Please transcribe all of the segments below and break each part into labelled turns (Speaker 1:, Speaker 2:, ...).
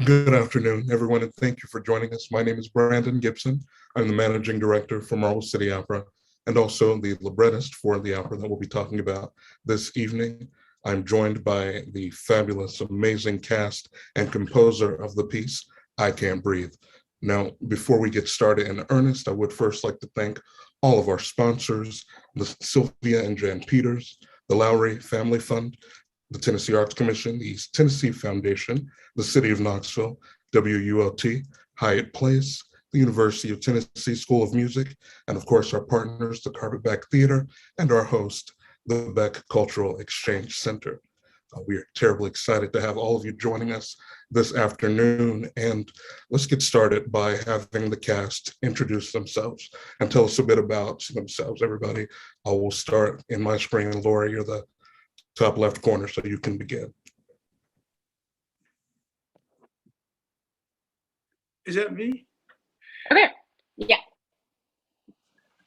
Speaker 1: Good afternoon, everyone, and thank you for joining us. My name is Brandon Gibson. I'm the managing director for Marble City Opera and also the librettist for the opera that we'll be talking about this evening. I'm joined by the fabulous, amazing cast and composer of the piece, I Can't Breathe. Now, before we get started in earnest, I would first like to thank all of our sponsors, the Sylvia and Jan Peters, the Lowry Family Fund, the Tennessee Arts Commission, the East Tennessee Foundation, the City of Knoxville, WULT, Hyatt Place, the University of Tennessee School of Music, and of course our partners, the Carpetback Theater, and our host, the Beck Cultural Exchange Center. We are terribly excited to have all of you joining us this afternoon, and let's get started by having the cast introduce themselves and tell us a bit about themselves. Everybody, I will start in my screen. Laura, you're the top left corner, so you can begin.
Speaker 2: Is that me?
Speaker 3: Okay. Yeah.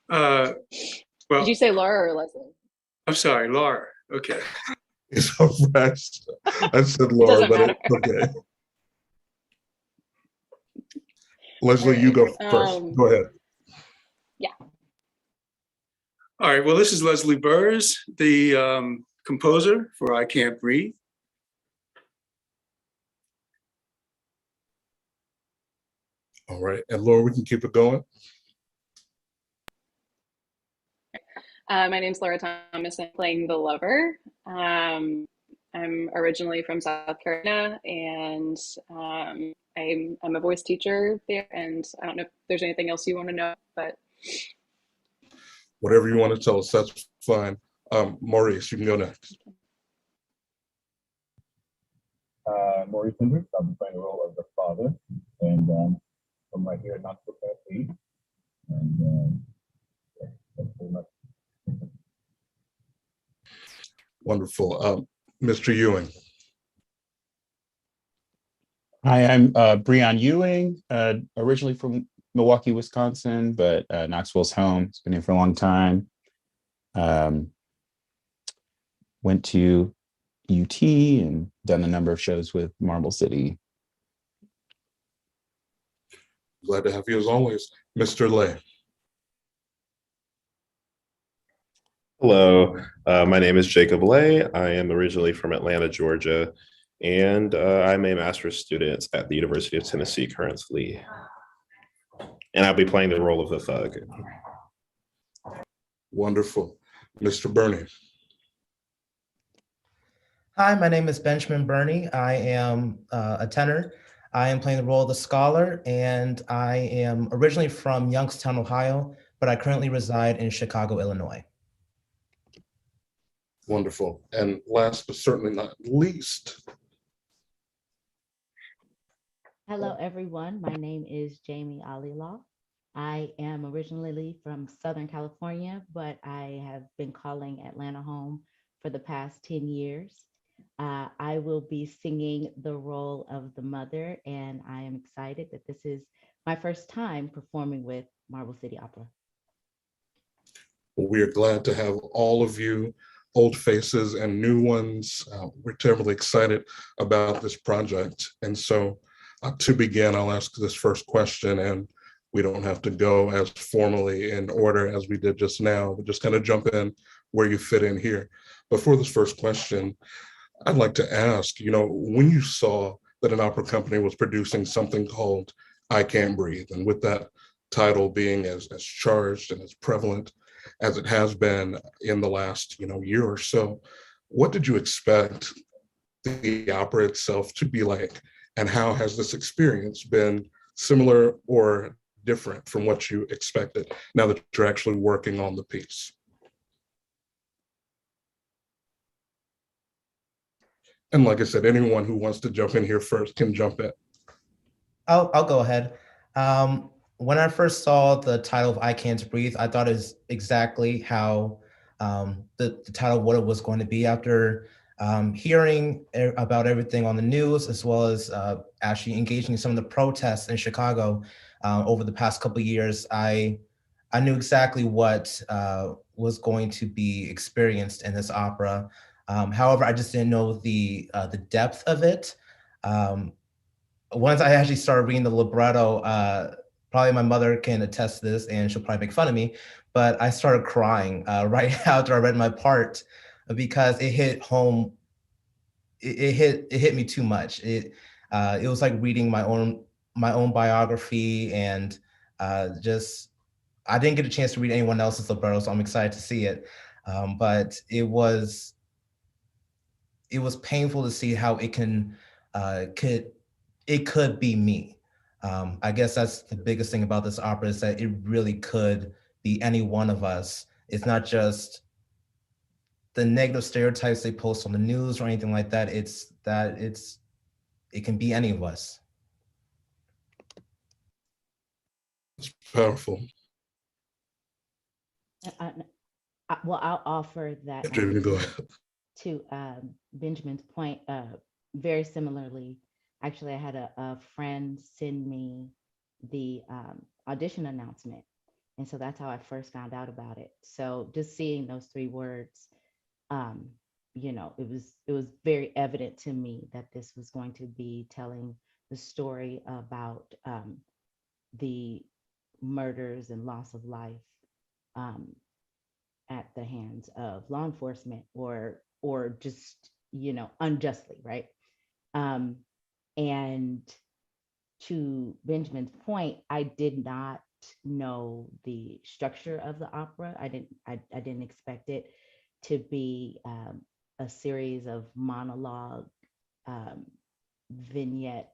Speaker 2: Well,
Speaker 3: Did you say Laura or Leslie?
Speaker 2: I'm sorry, Laura. Okay.
Speaker 1: It's all right. I said Laura, but it's okay. Leslie, right. You go first. Go ahead.
Speaker 3: Yeah.
Speaker 2: All right. Well, this is Leslie Burrs, the composer for I Can't Breathe.
Speaker 1: All right. And Laura, we can keep it going.
Speaker 3: My name's Laura Thomas. I'm playing the lover. I'm originally from South Carolina, and I'm a voice teacher there. And I don't know if there's anything else you want to know, but
Speaker 1: whatever you want to tell us, that's fine. Maurice, you can go next.
Speaker 4: Maurice Hendricks. I'm playing the role of the father, and I'm right here at Knoxville, Tennessee. And yeah, that's pretty much.
Speaker 1: Wonderful. Mr. Ewing.
Speaker 5: Hi, I'm Breon Ewing, originally from Milwaukee, Wisconsin, but Knoxville's home. It's been here for a long time. Went to UT and done a number of shows with Marble City.
Speaker 1: Glad to have you as always. Mr. Lay.
Speaker 6: Hello, my name is Jacob Lay. I am originally from Atlanta, Georgia, and I'm a master's student at the University of Tennessee currently. And I'll be playing the role of the thug.
Speaker 1: Wonderful. Mr. Burney.
Speaker 7: Hi, my name is Benjamin Burney. I am a tenor. I am playing the role of the scholar, and I am originally from Youngstown, Ohio, but I currently reside in Chicago, Illinois.
Speaker 1: Wonderful. And last but certainly not least.
Speaker 8: Hello, everyone. My name is Jamie Alilaw. I am originally from Southern California, but I have been calling Atlanta home for the past 10 years. I will be singing the role of the mother, and I am excited that this is my first time performing with Marble City Opera.
Speaker 1: Well, we are glad to have all of you, old faces and new ones. We're terribly excited about this project. And so to begin, I'll ask this first question, and we don't have to go as formally in order as we did just now, but just kind of jump in where you fit in here. But for this first question, I'd like to ask, when you saw that an opera company was producing something called I Can't Breathe, and with that title being as charged and as prevalent as it has been in the last year or so, what did you expect the opera itself to be like, and how has this experience been similar or different from what you expected now that you're actually working on the piece? And like I said, anyone who wants to jump in here first can jump in.
Speaker 7: I'll go ahead. When I first saw the title of I Can't Breathe, I thought it was exactly how the title, what it was going to be. After hearing about everything on the news, as well as actually engaging in some of the protests in Chicago over the past couple of years, I knew exactly what was going to be experienced in this opera. However, I just didn't know the depth of it. once I actually started reading the libretto, probably my mother can attest to this and she'll probably make fun of me, but I started crying right after I read my part because it hit home. It hit me too much. It was like reading my own biography, and just I didn't get a chance to read anyone else's libretto, so I'm excited to see it. But it was painful to see how it could be me. I guess that's the biggest thing about this opera, is that it really could be any one of us. It's not just the negative stereotypes they post on the news or anything like that. It can be any of us.
Speaker 1: It's powerful.
Speaker 8: Well, I'll offer that
Speaker 1: Jamie, go ahead.
Speaker 8: to Benjamin's point. Very similarly, actually, I had a friend send me the audition announcement. And so that's how I first found out about it. So just seeing those three words, it was very evident to me that this was going to be telling the story about the murders and loss of life at the hands of law enforcement, or just unjustly, right? And to Benjamin's point, I did not know the structure of the opera. I didn't expect it to be a series of monologue vignette.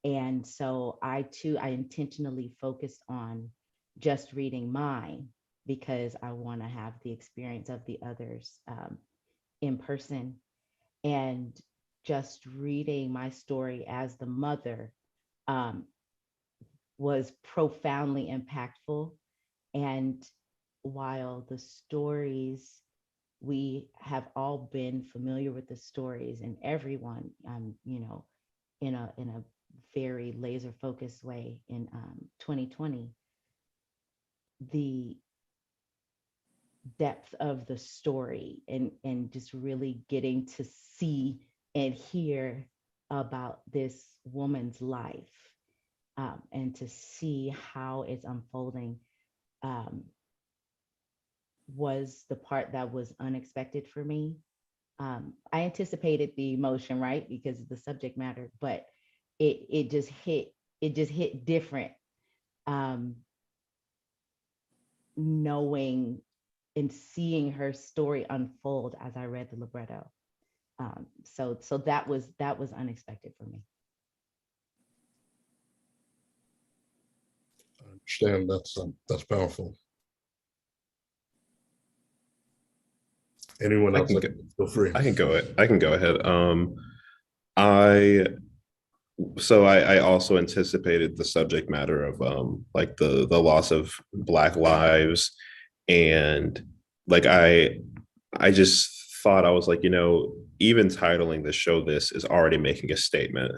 Speaker 8: And so I intentionally focused on just reading mine because I want to have the experience of the others in person. And just reading my story as the mother was profoundly impactful. And while the stories, we have all been familiar with the stories, and everyone, in a very laser focused way in 2020, the depth of the story and just really getting to see and hear about this woman's life, and to see how it's unfolding, was the part that was unexpected for me. I anticipated the emotion, right, because of the subject matter, but it just hit different, knowing and seeing her story unfold as I read the libretto. So that was unexpected for me.
Speaker 1: I understand. That's powerful. Anyone else? Feel free.
Speaker 6: I can go ahead. I also anticipated the subject matter of like the loss of Black lives, and like I just thought, I was like, even titling the show this is already making a statement,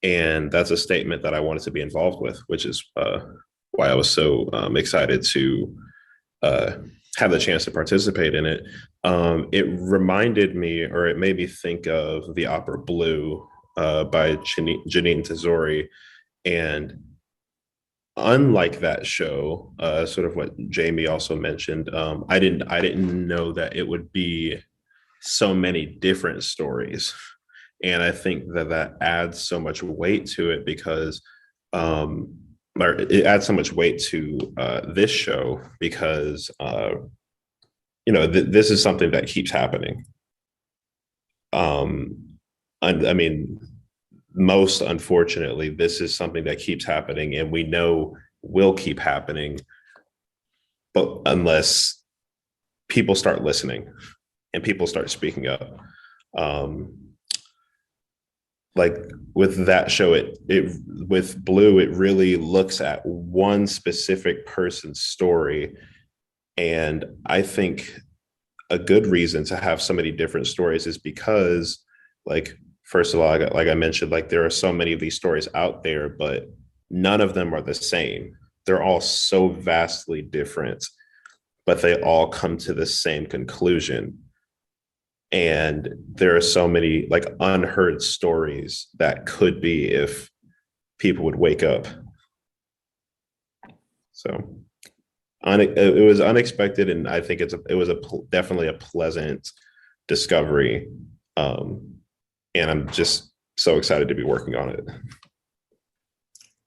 Speaker 6: and that's a statement that I wanted to be involved with, which is why I was so excited to have the chance to participate in it. It reminded me, or it made me think of the opera Blue by Janine Tesori. And unlike that show, sort of what Jamie also mentioned, I didn't know that it would be so many different stories. And I think that adds so much weight to it, because or it adds so much weight to this show, because this is something that keeps happening. I mean, most unfortunately, this is something that keeps happening, and we know will keep happening, but unless people start listening and people start speaking up. Like with that show, it with Blue, it really looks at one specific person's story. And I think a good reason to have so many different stories is because, like, first of all, like I mentioned, like there are so many of these stories out there, but none of them are the same. They're all so vastly different, but they all come to the same conclusion. And there are so many like unheard stories that could be if people would wake up. So it was unexpected, and I think it was definitely a pleasant discovery, and I'm just so excited to be working on it.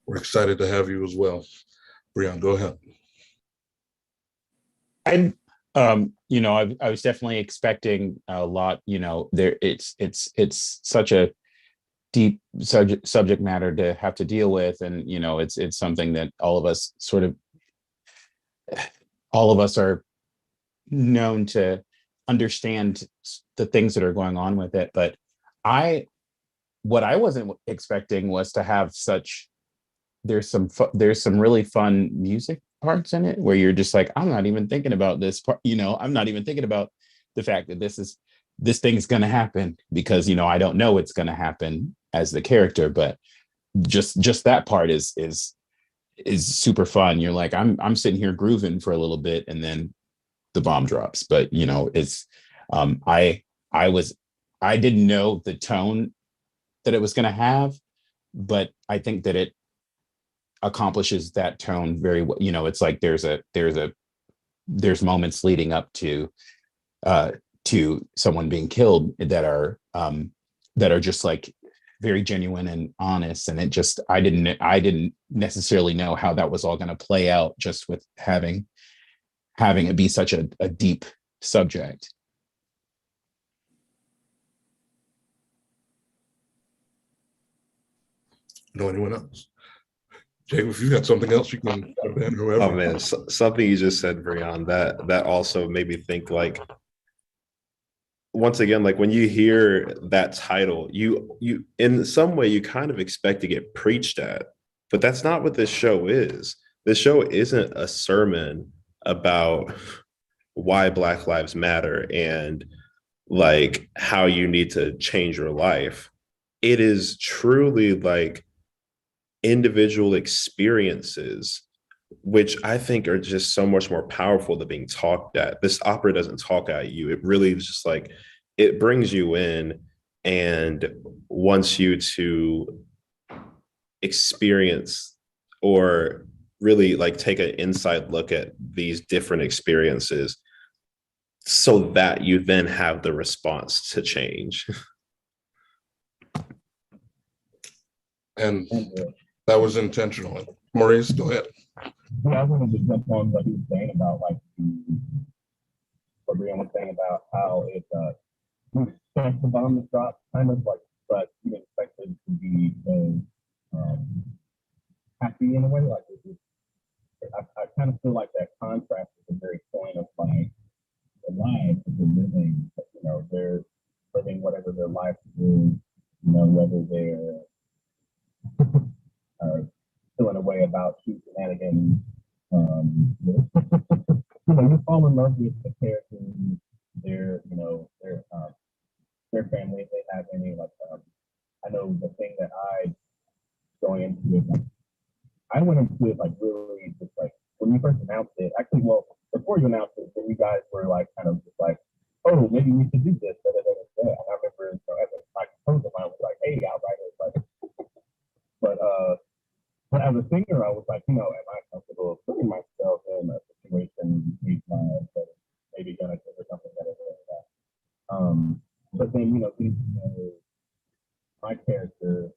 Speaker 1: We're excited to have you as well. Breon, go ahead.
Speaker 5: I was definitely expecting a lot. It's such a deep subject matter to have to deal with, and it's something that all of us are known to understand the things that are going on with it. But what I wasn't expecting was to have there's some really fun music parts in it where you're just like, I'm not even thinking about this part, I'm not even thinking about the fact that this thing's going to happen, because I don't know it's going to happen as the character. But just that part is super fun. You're like, I'm sitting here grooving for a little bit, and then the bomb drops. But it's I didn't know the tone that it was going to have, but I think that it accomplishes that tone very well. It's like there's moments leading up to someone being killed that are just like very genuine and honest. And I didn't necessarily know how that was all going to play out, just with having it be such a deep subject.
Speaker 1: Know anyone else? Jacob, if you got something else, you can jump in, whoever.
Speaker 6: Oh man, something you just said, Breon, that also made me think, like, once again, like when you hear that title, you in some way you kind of expect to get preached at, but that's not what this show is. This show isn't a sermon about why Black Lives Matter and like how you need to change your life. It is truly like individual experiences, which I think are just so much more powerful than being talked at. This opera doesn't talk at you. It really is just like, it brings you in and wants you to experience, or really like take an inside look at these different experiences, so that you then have the response to change.
Speaker 1: And that was intentional. Maurice, go ahead.
Speaker 4: Yeah, I wanted to jump on what he was saying about, like, what Brian was saying about how it chance the bomb to drop, kind of like, but you expected to be happy in a way. Like, I kind of feel like that contrast is the very point of like the lives that they're living. They're living whatever their life is. Whether they're feeling a way about shoot shenanigans. You fall in love with the characters, their family, if they have any. Like, I know the thing that going into it, like, I went into it like really just like when you first announced it. Actually, well, before you announced it, when you guys were like kind of just like, oh, maybe we should do this. And I remember, as a composer, I was like, hey, I'll write it. But as a singer, I was like, am I comfortable putting myself in a situation that maybe gonna trigger something that is like that? But then, my character,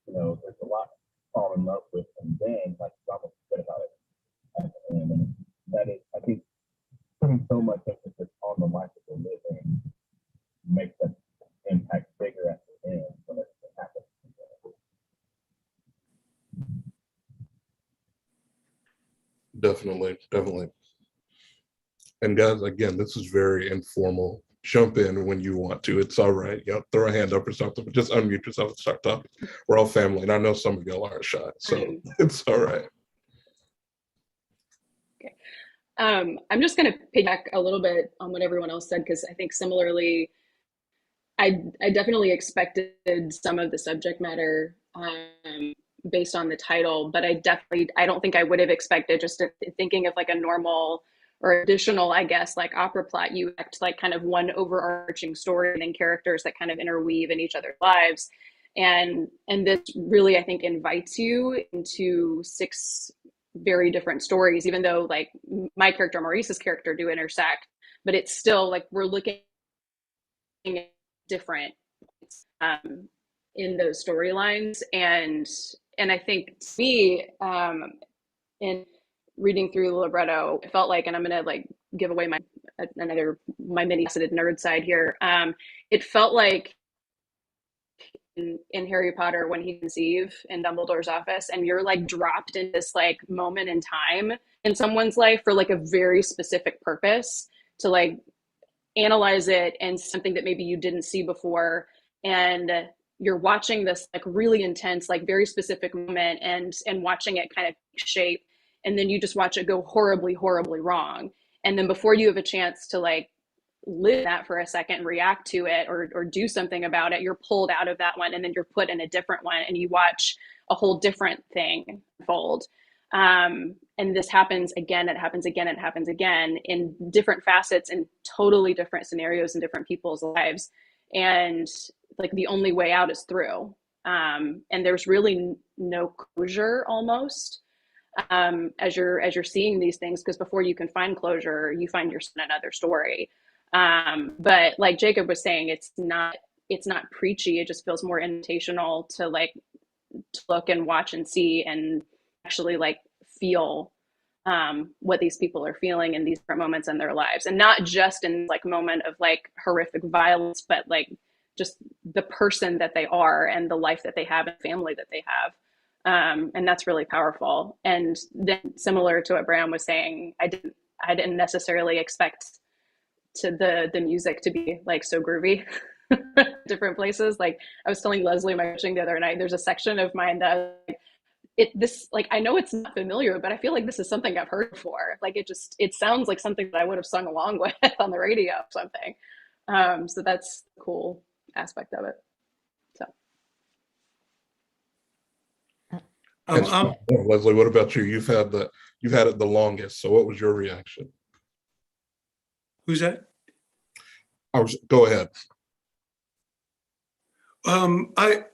Speaker 4: there's a lot to fall in love with, and then like you almost forget about it at the end. And that is, I think, putting so much emphasis on the life that they're living makes that impact bigger at the end when it happens.
Speaker 1: Definitely. And guys, again, this is very informal. Jump in when you want to. It's all right. Throw a hand up or something, but just unmute yourself and start talking. We're all family, and I know some of y'all aren't shy, so it's all right.
Speaker 3: Okay. I'm just going to piggyback a little bit on what everyone else said, because I think similarly, I definitely expected some of the subject matter based on the title, but I don't think I would have expected, just thinking of like a normal or additional, I guess, like opera plot. You act like kind of one overarching story and then characters that kind of interweave in each other's lives. And this really, I think, invites you into 6 very different stories, even though like my character, Maurice's character, do intersect, but it's still like we're looking at different in those storylines. And I think to me, in reading through the libretto, it felt like, and I'm gonna like give away my mini faceted nerd side here. It felt like in Harry Potter when he conceives in Dumbledore's office, and you're like dropped in this like moment in time in someone's life for like a very specific purpose to like analyze it and something that maybe you didn't see before. And you're watching this like really intense, like very specific moment and watching it kind of take shape. And then you just watch it go horribly, horribly wrong. And then before you have a chance to like live that for a second, react to it or do something about it, you're pulled out of that one and then you're put in a different one and you watch a whole different thing unfold. And this happens again, it happens again, it happens again in different facets and totally different scenarios in different people's lives. And like the only way out is through. And there's really no closure almost as you're seeing these things, because before you can find closure, you find yourself in another story. But like Jacob was saying, it's not preachy. It just feels more invitational to like to look and watch and see and actually like feel what these people are feeling in these different moments in their lives, and not just in like moment of like horrific violence, but like just the person that they are and the life that they have and family that they have. And that's really powerful. And then similar to what Bram was saying, I didn't necessarily expect to the music to be like so groovy. Different places. Like I was telling Leslie my coaching the other night, there's a section of mine that I know it's not familiar, but I feel like this is something I've heard before. Like it sounds like something that I would have sung along with on the radio or something. So that's the cool aspect of it. So.
Speaker 1: Leslie, what about you? You've had it the longest. So what was your reaction?
Speaker 2: Who's that?
Speaker 1: Go ahead.
Speaker 2: I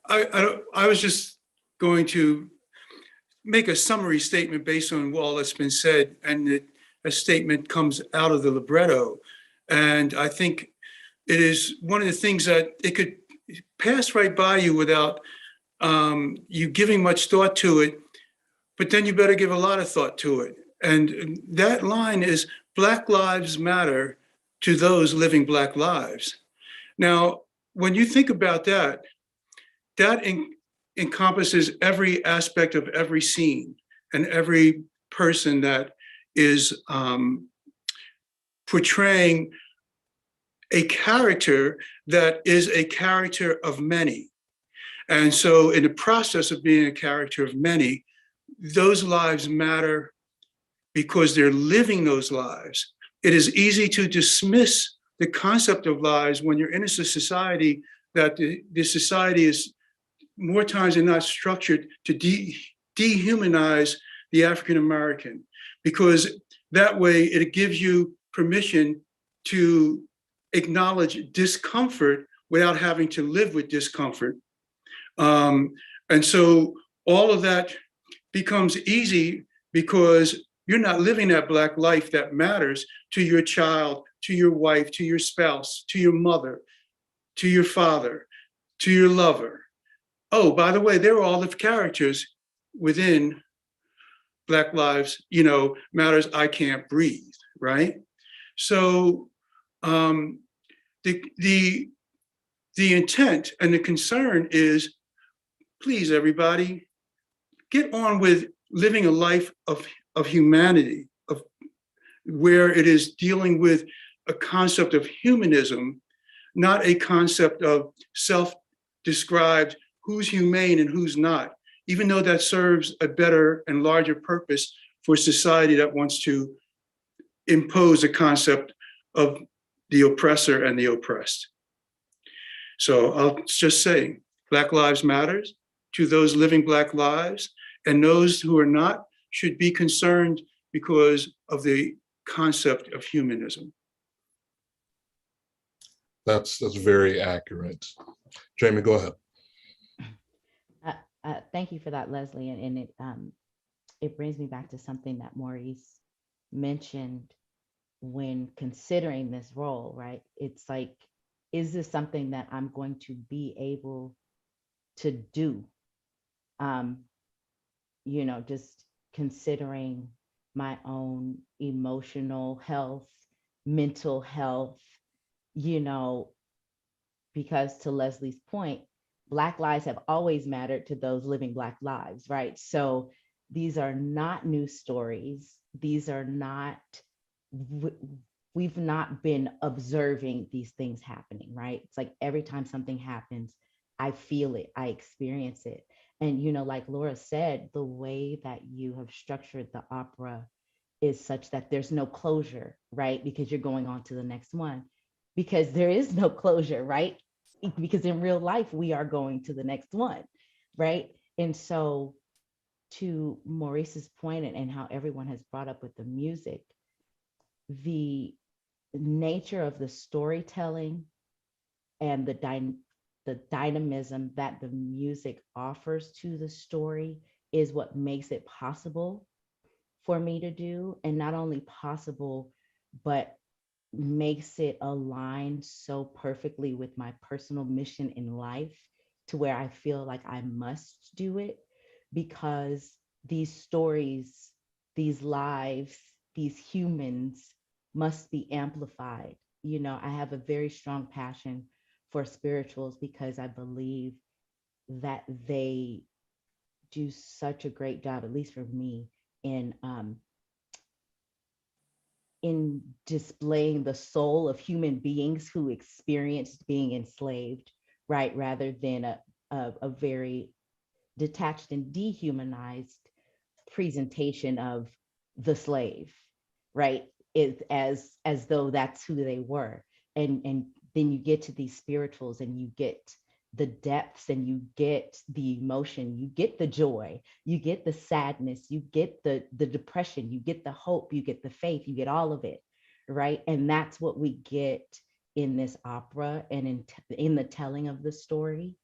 Speaker 2: was just going to make a summary statement based on all that's been said, and a statement comes out of the libretto. And I think it is one of the things that it could pass right by you without you giving much thought to it, but then you better give a lot of thought to it. And that line is, Black lives matter to those living Black lives. Now, when you think about that, that encompasses every aspect of every scene and every person that is portraying a character that is a character of many. And so in the process of being a character of many, those lives matter because they're living those lives. It is easy to dismiss the concept of lives when you're in a society that the society is more times than not structured to dehumanize the African American, because that way it gives you permission to acknowledge discomfort without having to live with discomfort. And so all of that becomes easy because you're not living that Black life that matters to your child, to your wife, to your spouse, to your mother, to your father, to your lover. Oh, by the way, they're all the characters within Black Lives, Matters, I Can't Breathe, right? So the intent and the concern is, please, everybody, get on with living a life of humanity, of where it is dealing with a concept of humanism, not a concept of self-described who's humane and who's not, even though that serves a better and larger purpose for society that wants to impose a concept of the oppressor and the oppressed. So I'll just say, Black Lives Matters to those living Black lives, and those who are not should be concerned because of the concept of humanism.
Speaker 1: That's very accurate. Jamie, go ahead.
Speaker 8: Thank you for that, Leslie. And it brings me back to something that Maurice mentioned when considering this role, right? It's like, is this something that I'm going to be able to do? Just considering my own emotional health, mental health, because to Leslie's point, Black lives have always mattered to those living Black lives, right? So these are not new stories. These are not, we've not been observing these things happening, right? It's like every time something happens, I feel it, I experience it. And, like Laura said, the way that you have structured the opera is such that there's no closure, right? Because you're going on to the next one, because there is no closure, right? Because in real life, we are going to the next one, right? And so to Maurice's point and how everyone has brought up with the music, the nature of the storytelling and the dynamism that the music offers to the story is what makes it possible for me to do. And not only possible, but makes it align so perfectly with my personal mission in life to where I feel like I must do it, because these stories, these lives, these humans must be amplified. I have a very strong passion for spirituals because I believe that they do such a great job, at least for me, in displaying the soul of human beings who experienced being enslaved, right? Rather than a very detached and dehumanized presentation of the slave, right? Is as though that's who they were. And then you get to these spirituals and you get the depths and you get the emotion, you get the joy, you get the sadness, you get the depression, you get the hope, you get the faith, you get all of it, right? And that's what we get in this opera and in the telling of the story,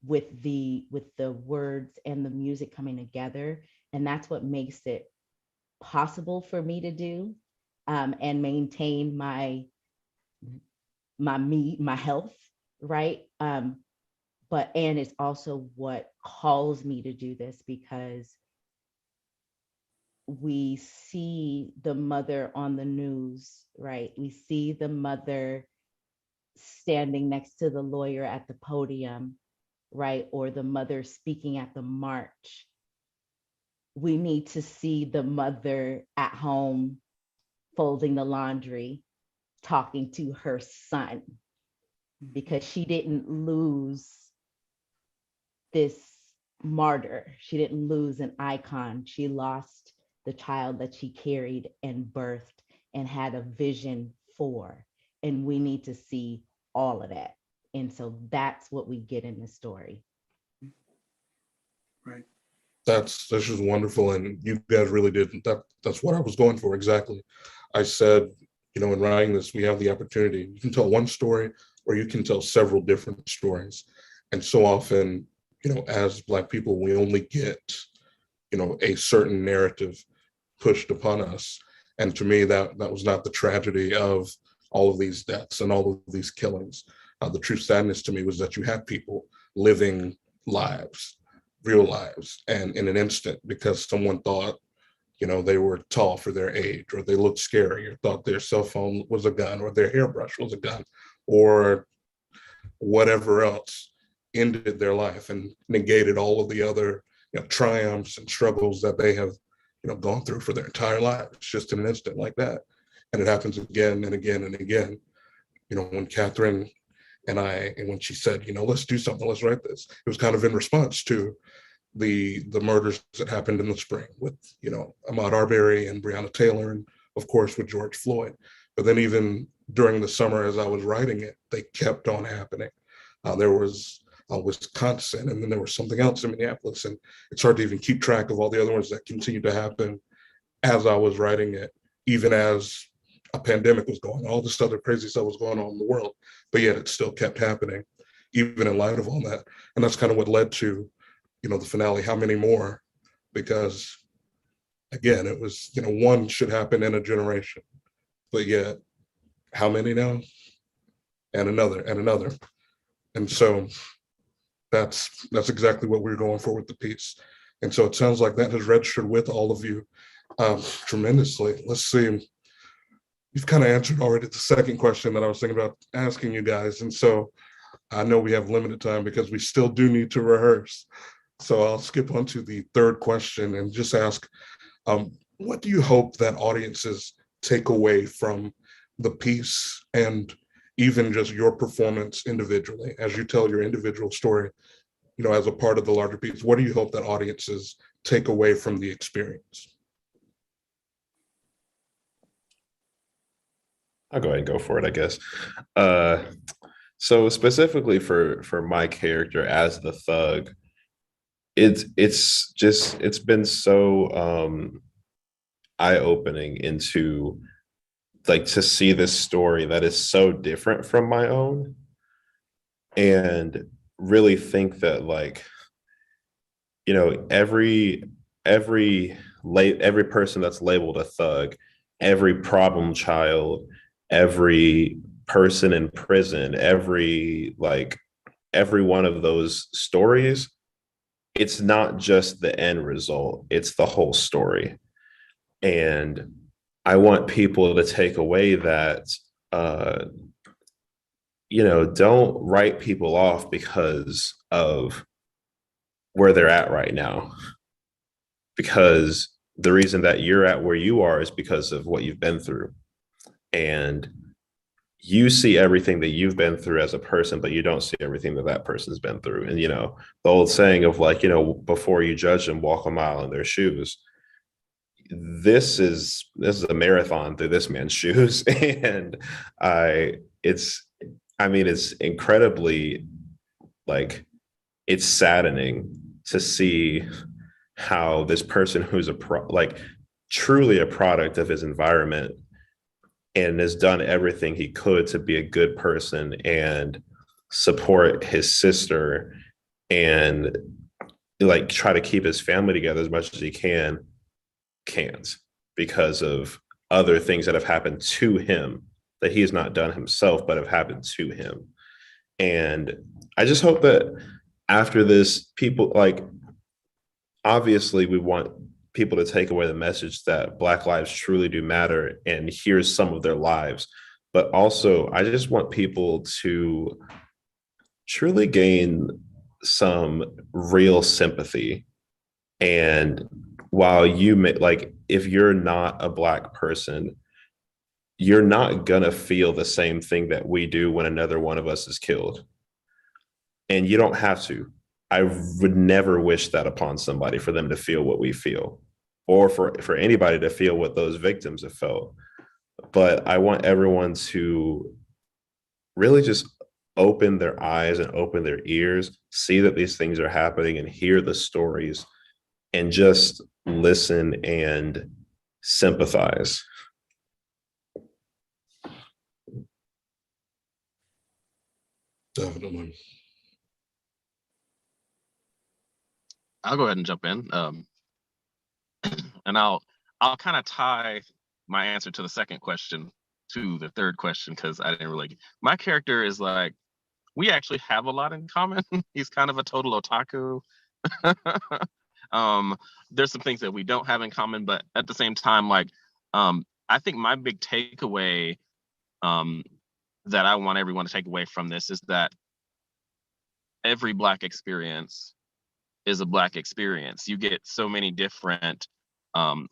Speaker 8: with the words and the music coming together. And that's what makes it possible for me to do, and maintain my health, right? And it's also what calls me to do this, because we see the mother on the news, right? We see the mother standing next to the lawyer at the podium, right? Or the mother speaking at the march. We need to see the mother at home folding the laundry, talking to her son, because she didn't lose this martyr. She didn't lose an icon. She lost the child that she carried and birthed and had a vision for. And we need to see all of that. And so that's what we get in the story.
Speaker 2: Right.
Speaker 1: That's just wonderful. And you guys really did that's what I was going for exactly. I said, in writing this, we have the opportunity. You can tell one story or you can tell several different stories. And so often, as Black people, we only get, a certain narrative pushed upon us. And to me, that was not the tragedy of all of these deaths and all of these killings. The true sadness to me was that you had people living lives, real lives, and in an instant, because someone thought, they were tall for their age, or they looked scary, or thought their cell phone was a gun, or their hairbrush was a gun, or whatever else, ended their life and negated all of the other triumphs and struggles that they have gone through for their entire lives, just in an instant like that. And it happens again and again and again. When Catherine and when she said, let's do something, let's write this, it was kind of in response to the murders that happened in the spring with Ahmaud Arbery and Breonna Taylor, and of course with George Floyd. But then even during the summer, as I was writing it, they kept on happening. There was Wisconsin, and then there was something else in Minneapolis, and it's hard to even keep track of all the other ones that continue to happen as I was writing it, even as a pandemic was going, all this other crazy stuff was going on in the world, but yet it still kept happening, even in light of all that. And that's kind of what led to, the finale, How Many More? Because again, it was, one should happen in a generation, but yet how many now? And another and another. And so that's exactly what we're going for with the piece. And so it sounds like that has registered with all of you tremendously. Let's see. You've kind of answered already the second question that I was thinking about asking you guys. And so I know we have limited time because we still do need to rehearse. So I'll skip on to the third question and just ask, what do you hope that audiences take away from the piece and even just your performance individually as you tell your individual story, as a part of the larger piece? What do you hope that audiences take away from the experience?
Speaker 6: I'll go ahead and go for it, I guess. So specifically for my character as the thug, it's been so eye-opening into like to see this story that is so different from my own, and really think that like every person that's labeled a thug, every problem child, every person in prison, every one of those stories, it's not just the end result, it's the whole story. And I want people to take away that don't write people off because of where they're at right now, because the reason that you're at where you are is because of what you've been through. And you see everything that you've been through as a person, but you don't see everything that that person's been through. And, the old saying of like, before you judge them, walk a mile in their shoes. This is a marathon through this man's shoes. And it's incredibly, like, it's saddening to see how this person who's truly a product of his environment and has done everything he could to be a good person and support his sister and like try to keep his family together as much as he can't because of other things that have happened to him that he's not done himself, but have happened to him. And I just hope that after this, people obviously we want people to take away the message that Black lives truly do matter, and here's some of their lives. But also, I just want people to truly gain some real sympathy. And while you may, if you're not a Black person, you're not gonna feel the same thing that we do when another one of us is killed. And you don't have to. I would never wish that upon somebody, for them to feel what we feel, or for anybody to feel what those victims have felt. But I want everyone to really just open their eyes and open their ears, see that these things are happening and hear the stories, and just listen and sympathize.
Speaker 1: Definitely.
Speaker 9: I'll go ahead and jump in. And I'll kind of tie my answer to the second question to the third question, because I didn't really. My character is like, we actually have a lot in common. He's kind of a total otaku. There's some things that we don't have in common, but at the same time, I think my big takeaway that I want everyone to take away from this is that every Black experience is a Black experience. You get so many different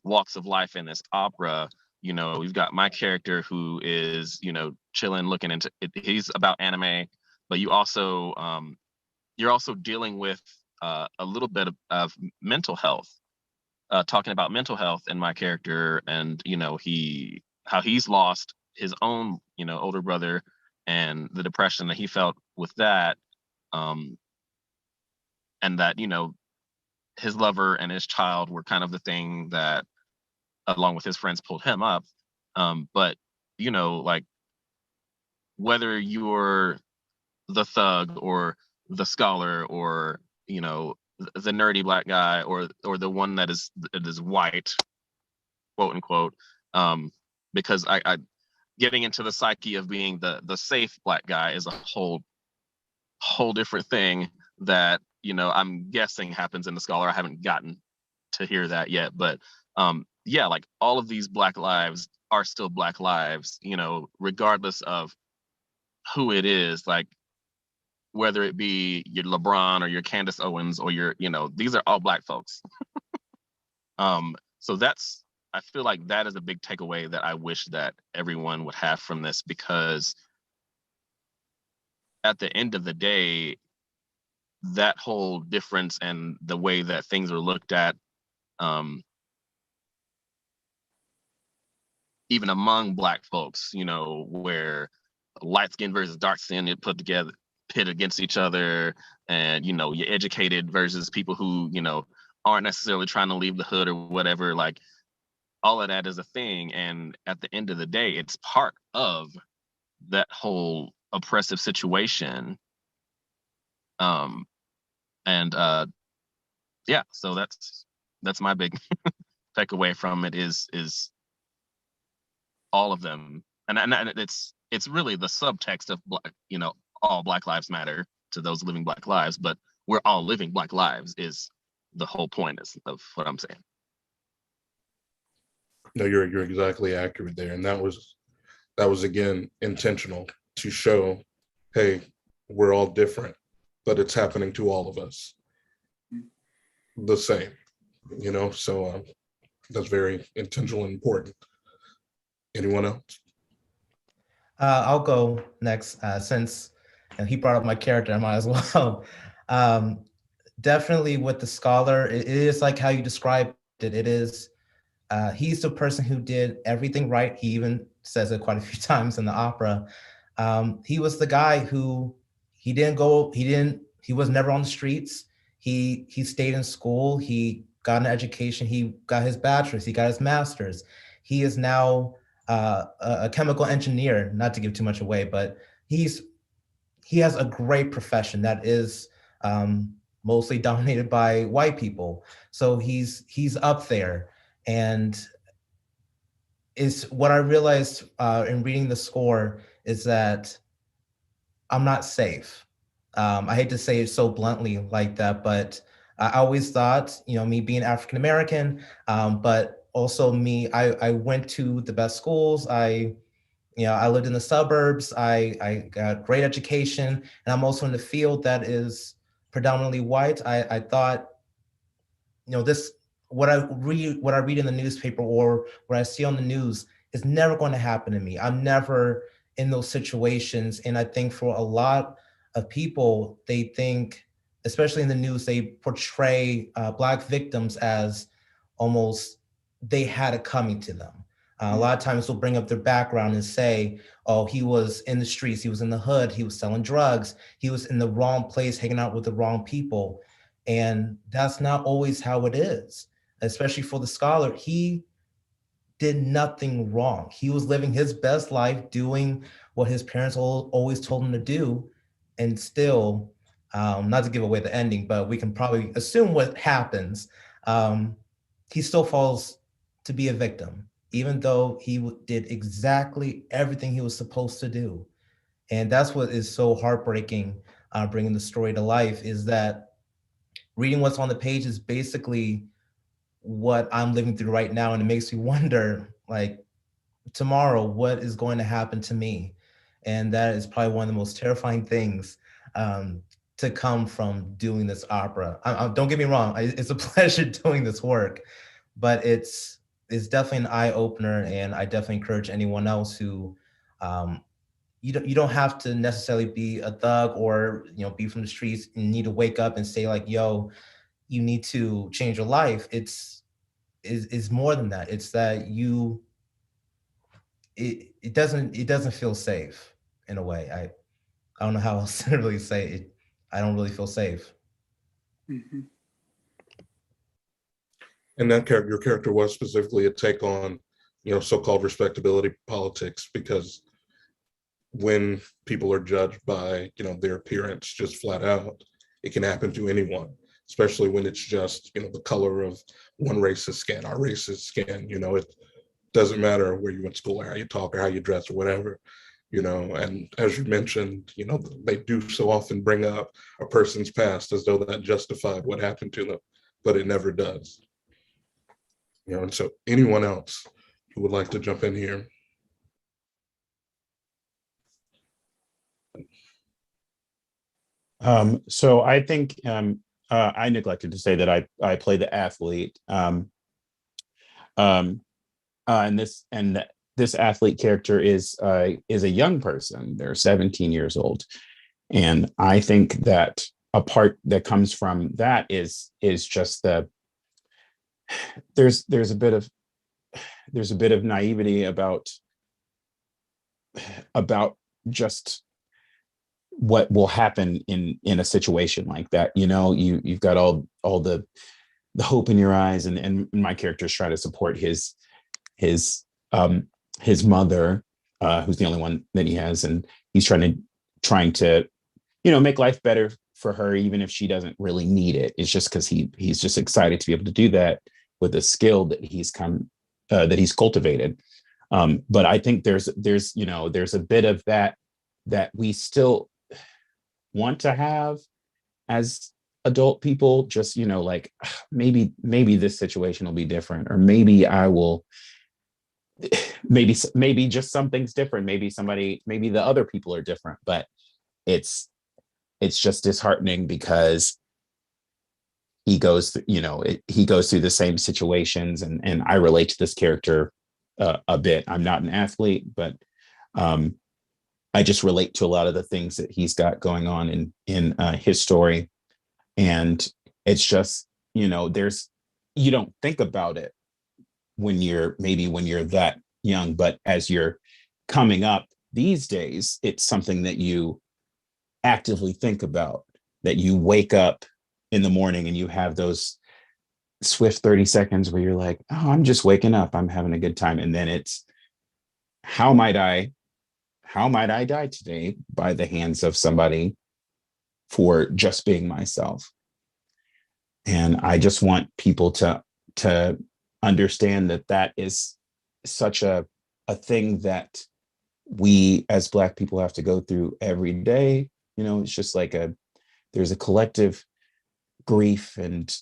Speaker 9: walks of life in this opera. We've got my character who is, chilling, looking into it. He's about anime, but you're also dealing with a little bit of mental health, talking about mental health in my character, and how he's lost his own older brother and the depression that he felt with that, and that his lover and his child were kind of the thing that along with his friends, pulled him up. But you know, like whether you're the thug or the scholar or you know the nerdy black guy or the one that is white, quote unquote, because I getting into the psyche of being the safe black guy is a whole different thing that you know I'm guessing happens in the scholar. I haven't gotten to hear that yet, but yeah, like all of these black lives are still black lives, you know, regardless of who it is, like whether it be your LeBron or your Candace Owens or your, you know, these are all black folks. So that's, I feel like that is a big takeaway that I wish that everyone would have from this, because at the end of the day, that whole difference and the way that things are looked at, even among black folks, you know, where light skin versus dark skin get put together, pit against each other, and you know, you're educated versus people who, you know, aren't necessarily trying to leave the hood or whatever. Like all of that is a thing, and at the end of the day, it's part of that whole oppressive situation. And yeah, so that's my big takeaway from it is all of them, and it's really the subtext of black, you know, all Black Lives Matter to those living Black lives, but we're all living Black lives is the whole point of what I'm saying.
Speaker 1: No, you're exactly accurate there, and that was again intentional to show, hey, we're all different, but it's happening to all of us the same, you know. So that's very intentional and important. Anyone else?
Speaker 7: I'll go next since he brought up my character. I might as well. Definitely with the scholar, it is like how you described it. It is he's the person who did everything right. He even says it quite a few times in the opera. He was the guy who he was never on the streets. He stayed in school. He got an education. He got his bachelor's. He got his master's. He is now a chemical engineer. Not to give too much away, but he has a great profession that is mostly dominated by white people. So he's up there, and is what I realized in reading the score is that I'm not safe. I hate to say it so bluntly like that, but I always thought, you know, me being African American, but also me, I went to the best schools. I lived in the suburbs. I got great education, and I'm also in the field that is predominantly white. I thought, you know, this what I read in the newspaper or what I see on the news is never going to happen to me. I'm never in those situations. And I think for a lot of people, they think, especially in the news, they portray Black victims as almost they had it coming to them. A lot of times they'll bring up their background and say, oh, he was in the streets, he was in the hood, he was selling drugs, he was in the wrong place, hanging out with the wrong people. And that's not always how it is, especially for the scholar. He did nothing wrong. He was living his best life, doing what his parents always told him to do. And still, not to give away the ending, but we can probably assume what happens. He still falls to be a victim, even though he did exactly everything he was supposed to do. And that's what is so heartbreaking, bringing the story to life, is that reading what's on the page is basically what I'm living through right now. And it makes me wonder, like, tomorrow, what is going to happen to me? And that is probably one of the most terrifying things to come from doing this opera. Don't get me wrong, it's a pleasure doing this work, but it's definitely an eye opener. And I definitely encourage anyone else who, you don't have to necessarily be a thug or, you know, be from the streets and need to wake up and say like, yo, you need to change your life. It's more than that. It's that it doesn't feel safe in a way. I don't know how else to really say it. I don't really feel safe.
Speaker 2: Mhm.
Speaker 1: And that character, your character was specifically a take on, so-called respectability politics, because when people are judged by, their appearance just flat out, it can happen to anyone, especially when it's just, the color of one race's skin, our race's skin. It doesn't matter where you went to school or how you talk or how you dress or whatever. And as you mentioned, they do so often bring up a person's past as though that justified what happened to them, but it never does. And so anyone else who would like to jump in here?
Speaker 5: So I think I neglected to say that I play the athlete, and this athlete character is a young person. They're 17 years old, and I think that a part that comes from that is just the there's a bit of naivety about just what will happen in a situation like that. You've got all the hope in your eyes, and my character is trying to support his um his mother, who's the only one that he has, and he's trying to make life better for her, even if she doesn't really need it. It's just because he's just excited to be able to do that with a skill that he's cultivated. But I think there's a bit of that we still want to have as adult people, just like, maybe this situation will be different, or maybe I will, maybe just something's different, maybe the other people are different. But it's just disheartening, because he goes through the same situations, and I relate to this character a bit. I'm not an athlete, but I just relate to a lot of the things that he's got going on in his story. And it's just, you don't think about it when you're that young, but as you're coming up these days, it's something that you actively think about, that you wake up in the morning and you have those swift 30 seconds where you're like, oh, I'm just waking up, I'm having a good time. And then it's, how might I die today by the hands of somebody for just being myself? And I just want people to understand that is such a thing that we as Black people have to go through every day. It's just like there's a collective grief and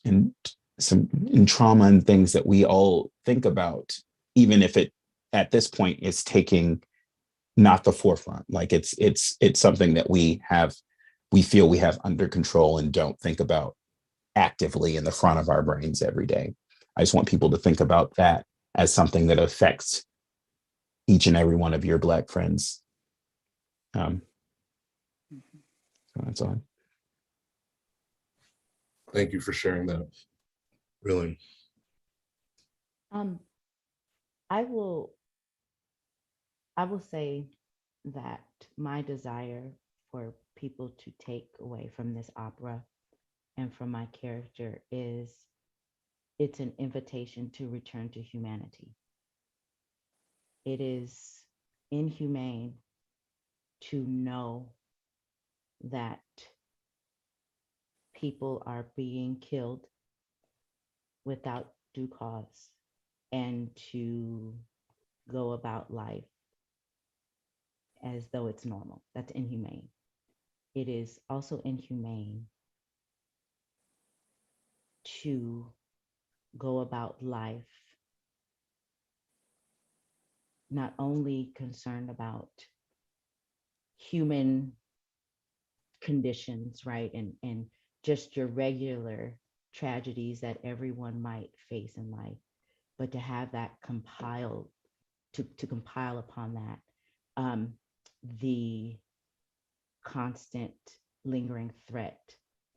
Speaker 5: some trauma and things that we all think about, even if it at this point is taking not the forefront. Like it's something that we feel we have under control and don't think about actively in the front of our brains every day. I just want people to think about that as something that affects each and every one of your Black friends. So that's all.
Speaker 1: Thank you for sharing that. Really.
Speaker 8: I will say that my desire for people to take away from this opera and from my character is, it's an invitation to return to humanity. It is inhumane to know that people are being killed without due cause, and to go about life as though it's normal. That's inhumane. It is also inhumane to go about life not only concerned about human conditions, right? And just your regular tragedies that everyone might face in life, but to have that compiled, to compile upon that, the constant lingering threat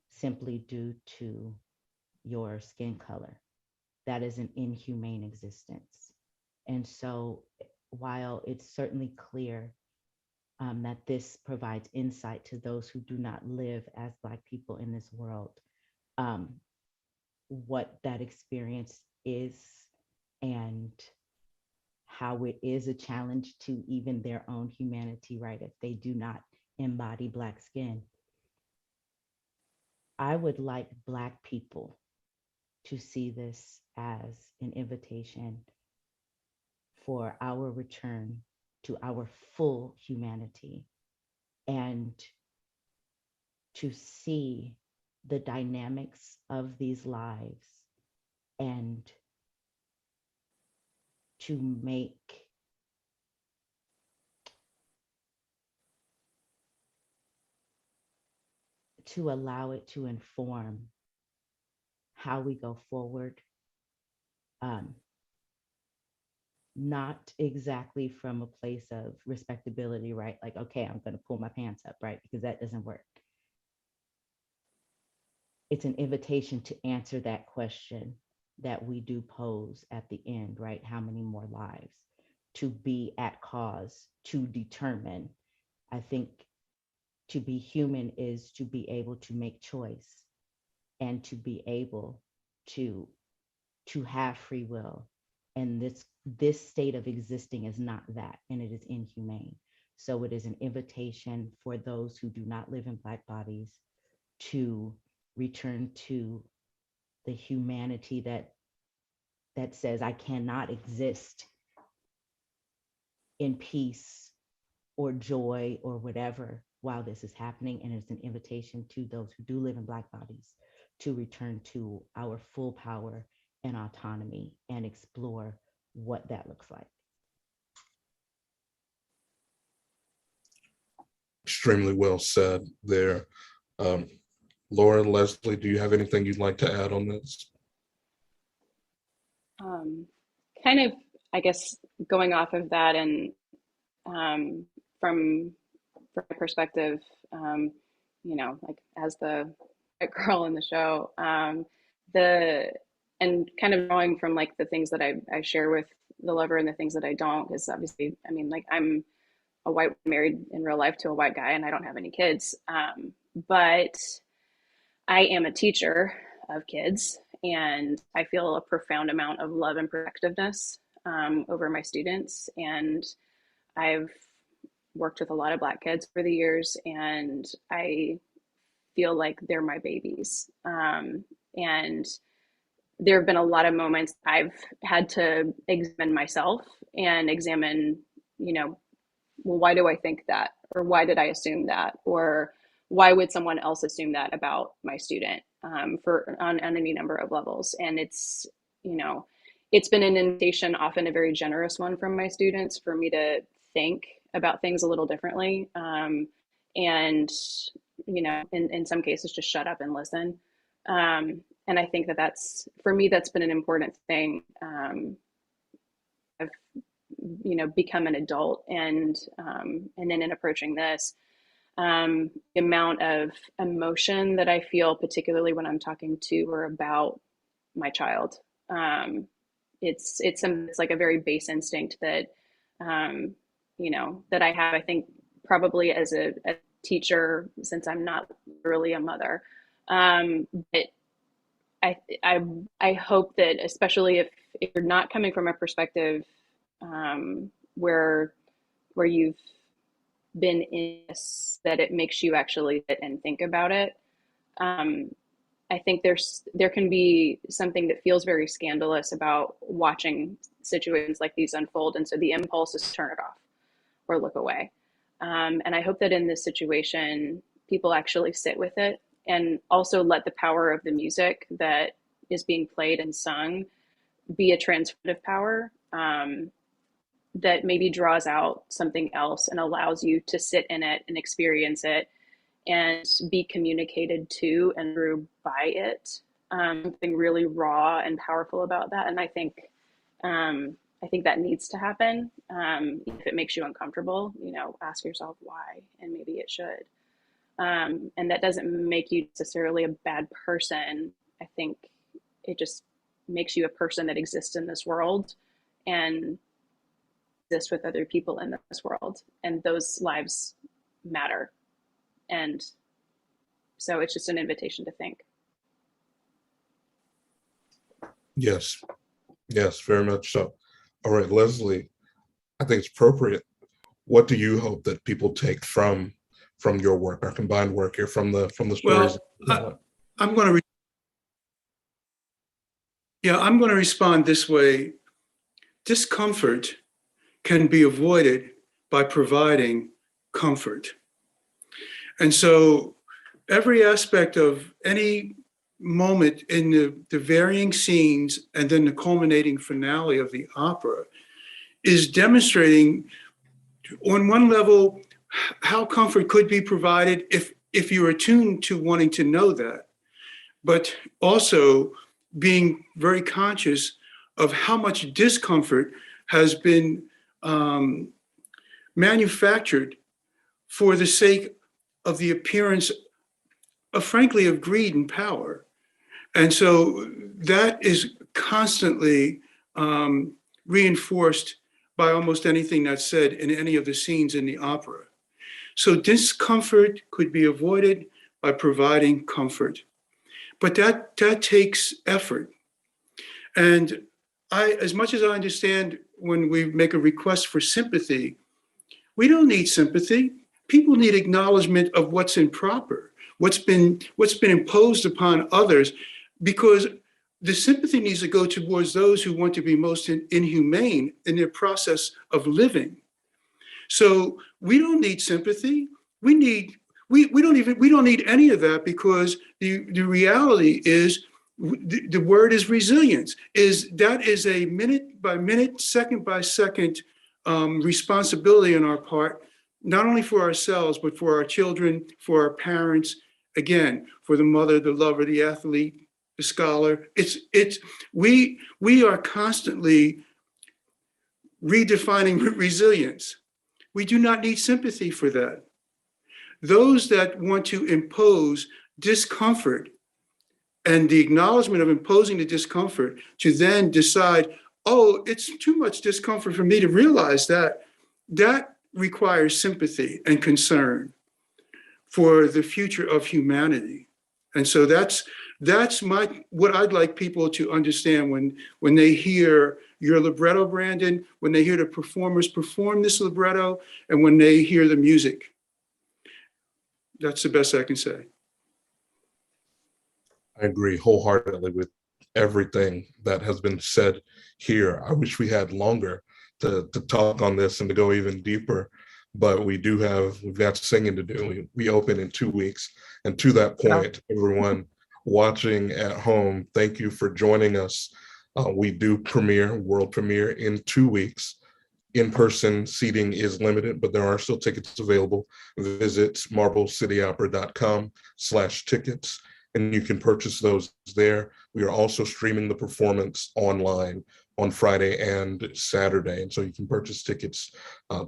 Speaker 8: simply due to your skin color. That is an inhumane existence. And so while it's certainly clear that this provides insight to those who do not live as Black people in this world, what that experience is and how it is a challenge to even their own humanity, right? If they do not embody Black skin. I would like Black people to see this as an invitation for our return to our full humanity and to see the dynamics of these lives and to allow it to inform how we go forward. Not exactly from a place of respectability, right? Like, okay, I'm going to pull my pants up, right? Because that doesn't work. It's an invitation to answer that question that we do pose at the end, right? How many more lives? To be at cause, to determine. I think to be human is to be able to make choice and to be able to have free will. And this state of existing is not that, and it is inhumane. So it is an invitation for those who do not live in Black bodies to return to the humanity that says I cannot exist in peace or joy or whatever while this is happening. And it's an invitation to those who do live in Black bodies to return to our full power and autonomy and explore what that looks like.
Speaker 1: Extremely well said there. Laura, Leslie, do you have anything you'd like to add on this?
Speaker 3: Kind of, I guess, going off of that and from my perspective, like as the white girl in the show, and kind of knowing from like the things that I share with the lover and the things that I don't, because obviously, I mean, like I'm a white married in real life to a white guy and I don't have any kids. But I am a teacher of kids and I feel a profound amount of love and protectiveness over my students. And I've worked with a lot of Black kids for the years and I feel like they're my babies. And there have been a lot of moments I've had to examine myself and examine, well, why do I think that? Or why did I assume that? Or why would someone else assume that about my student on any number of levels? And it's been an invitation, often a very generous one from my students, for me to think about things a little differently. And, in some cases, just shut up and listen. And I think that's, for me, that's been an important thing. I've, become an adult and then in approaching this, the amount of emotion that I feel, particularly when I'm talking to or about my child. It's like a very base instinct that, that I have, I think probably as a teacher, since I'm not really a mother. But I hope that, especially if you're not coming from a perspective where you've been in this, that it makes you actually sit and think about it. I think there can be something that feels very scandalous about watching situations like these unfold, and so the impulse is to turn it off or look away. And I hope that in this situation, people actually sit with it and also let the power of the music that is being played and sung be a transformative power that maybe draws out something else and allows you to sit in it and experience it and be communicated to and through by it. Something really raw and powerful about that. And I think that needs to happen. If it makes you uncomfortable, ask yourself why, and maybe it should. And that doesn't make you necessarily a bad person. I think it just makes you a person that exists in this world and exists with other people in this world. And those lives matter. And so it's just an invitation to think.
Speaker 1: Yes, Yes, very much so. All right, Leslie, I think it's appropriate. What do you hope that people take from your work, our combined work here, from the stories?
Speaker 2: Well, I'm going to, yeah, I'm going to respond this way. Discomfort can be avoided by providing comfort. And so every aspect of any moment in the varying scenes and then the culminating finale of the opera is demonstrating on one level how comfort could be provided if you're attuned to wanting to know that, but also being very conscious of how much discomfort has been manufactured for the sake of the appearance of, frankly, of greed and power. And so that is constantly reinforced by almost anything that's said in any of the scenes in the opera. So discomfort could be avoided by providing comfort. But that takes effort. And as much as I understand when we make a request for sympathy, we don't need sympathy. People need acknowledgement of what's improper, what's been imposed upon others, because the sympathy needs to go towards those who want to be most inhumane in their process of living. So we don't need sympathy. We don't need any of that, because the reality is the word is resilience. That is a minute by minute, second by second responsibility on our part, not only for ourselves, but for our children, for our parents, again, for the mother, the lover, the athlete, the scholar. We are constantly redefining resilience. We do not need sympathy for that. Those that want to impose discomfort and the acknowledgement of imposing the discomfort to then decide, oh, it's too much discomfort for me to realize that, that requires sympathy and concern for the future of humanity. And so that's what I'd like people to understand when they hear your libretto, Brandon, when they hear the performers perform this libretto, and when they hear the music. That's the best I can say.
Speaker 1: I agree wholeheartedly with everything that has been said here. I wish we had longer to talk on this and to go even deeper, but we've got singing to do. We open in 2 weeks. And to that point, everyone watching at home, thank you for joining us. We do world premiere in 2 weeks. In-person seating is limited, but there are still tickets available. Visit marblecityopera.com/tickets, and you can purchase those there. We are also streaming the performance online on Friday and Saturday, and so you can purchase tickets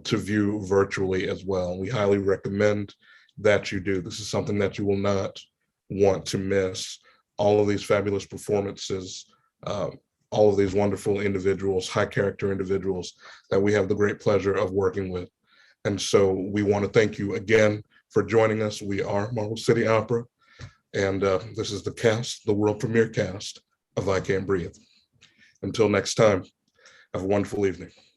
Speaker 1: to view virtually as well. We highly recommend that you do. This is something that you will not want to miss. All of these fabulous performances, all of these wonderful individuals, high character individuals that we have the great pleasure of working with. And so we want to thank you again for joining us. We are Marble City Opera, and this is the world premiere cast of I Can't Breathe. Until next time, have a wonderful evening.